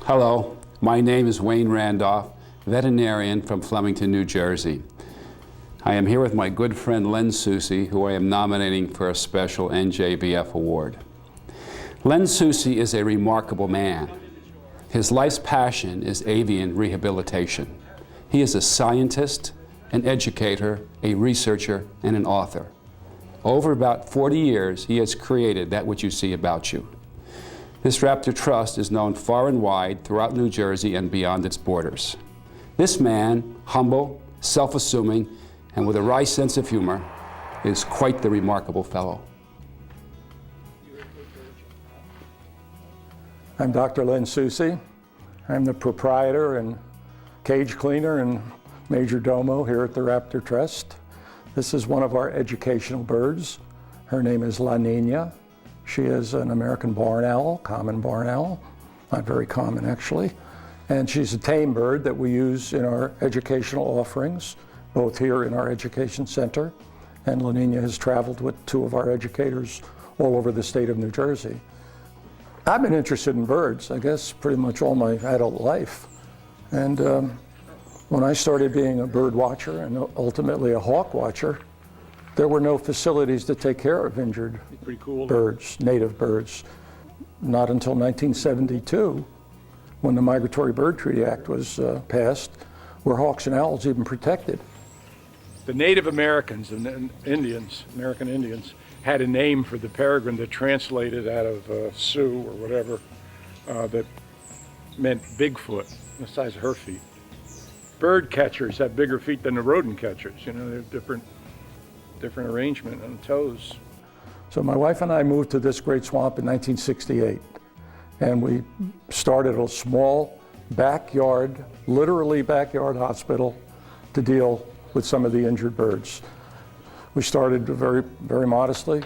Hello, my name is Wayne Randolph, veterinarian from Flemington, New Jersey. I am here with my good friend Lynn Soucy, who I am nominating for a special NJVF award. Lynn Soucy is a remarkable man. His life's passion is avian rehabilitation. He is a scientist, an educator, a researcher, and an author. Over about 40 years, he has created that which you see about you. This Raptor Trust is known far and wide throughout New Jersey and beyond its borders. This man, humble, self-assuming, and with a wry sense of humor, is quite the remarkable fellow. I'm Dr. Lynn Soucy. I'm the proprietor and cage cleaner and major domo here at the Raptor Trust. This is one of our educational birds. Her name is La Nina. She is an American barn owl, common barn owl, not very common actually. And she's a tame bird that we use in our educational offerings, both here in our education center, and La Nina has traveled with two of our educators all over the state of New Jersey. I've been interested in birds, I guess, pretty much all my adult life. And when I started being a bird watcher and ultimately a hawk watcher, there were no facilities to take care of injured birds, native birds. Not until 1972, when the Migratory Bird Treaty Act was passed, were hawks and owls even protected. The Native Americans and Indians, American Indians, had a name for the peregrine that translated out of Sioux or whatever, that meant Bigfoot, the size of her feet. Bird catchers have bigger feet than the rodent catchers. You know, they're different arrangement on toes. So my wife and I moved to this great swamp in 1968, and we started a small backyard, literally backyard hospital to deal with some of the injured birds. We started very, very modestly,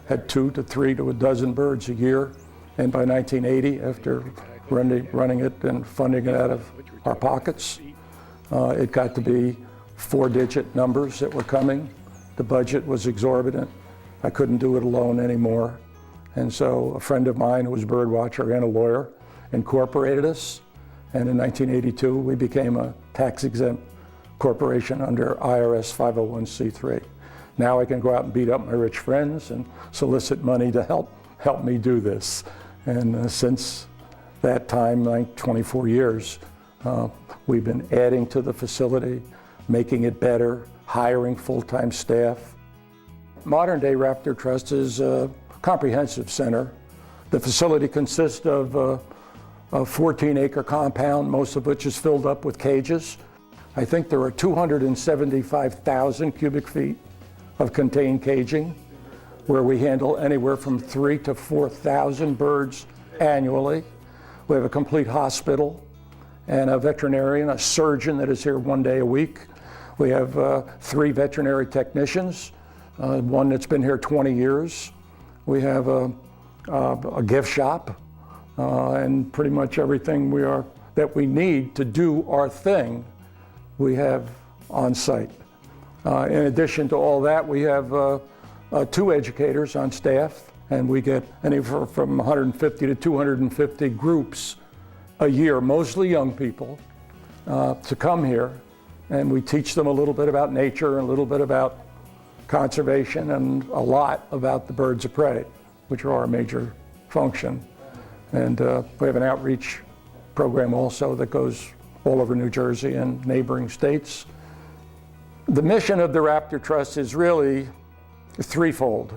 had 2 to 3 to a dozen birds a year, and by 1980, after running it and funding it out of our pockets, it got to be 4-digit numbers that were coming. The budget was exorbitant. I couldn't do it alone anymore. And so a friend of mine who was a bird watcher and a lawyer incorporated us. And in 1982, we became a tax-exempt corporation under IRS 501c3. Now I can go out and beat up my rich friends and solicit money to help me do this. And since that time, like 24 years, we've been adding to the facility, making it better, hiring full-time staff. Modern day Raptor Trust is a comprehensive center. The facility consists of a 14-acre compound, most of which is filled up with cages. I think there are 275,000 cubic feet of contained caging, where we handle anywhere from 3,000 to 4,000 birds annually. We have a complete hospital and a veterinarian, a surgeon that is here 1 day a week. We have 3 veterinary technicians, one that's been here 20 years. We have a gift shop and pretty much everything that we need to do our thing, we have on site. In addition to all that, we have 2 educators on staff, and we get anywhere from 150 to 250 groups a year, mostly young people, to come here. And we teach them a little bit about nature and a little bit about conservation and a lot about the birds of prey, which are our major function. And we have an outreach program also that goes all over New Jersey and neighboring states. The mission of the Raptor Trust is really threefold.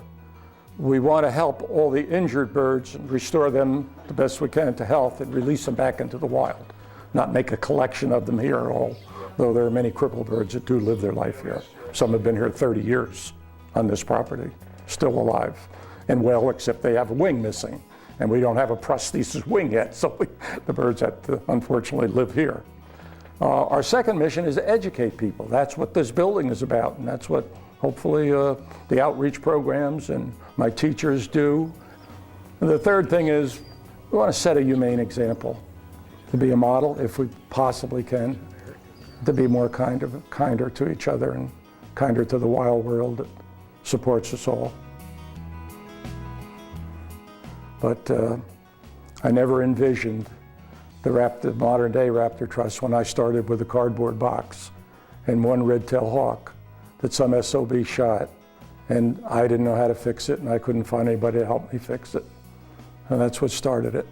We want to help all the injured birds and restore them the best we can to health and release them back into the wild, not make a collection of them here at all. Though there are many crippled birds that do live their life here. Some have been here 30 years on this property, still alive and well, except they have a wing missing. And we don't have a prosthesis wing yet, so the birds have to unfortunately live here. Our second mission is to educate people. That's what this building is about, and that's what hopefully the outreach programs and my teachers do. And the third thing is we want to set a humane example, to be a model if we possibly can, to be more kinder to each other and kinder to the wild world that supports us all. But I never envisioned the modern day Raptor Trust when I started with a cardboard box and one red-tailed hawk that some SOB shot. And I didn't know how to fix it, and I couldn't find anybody to help me fix it. And that's what started it.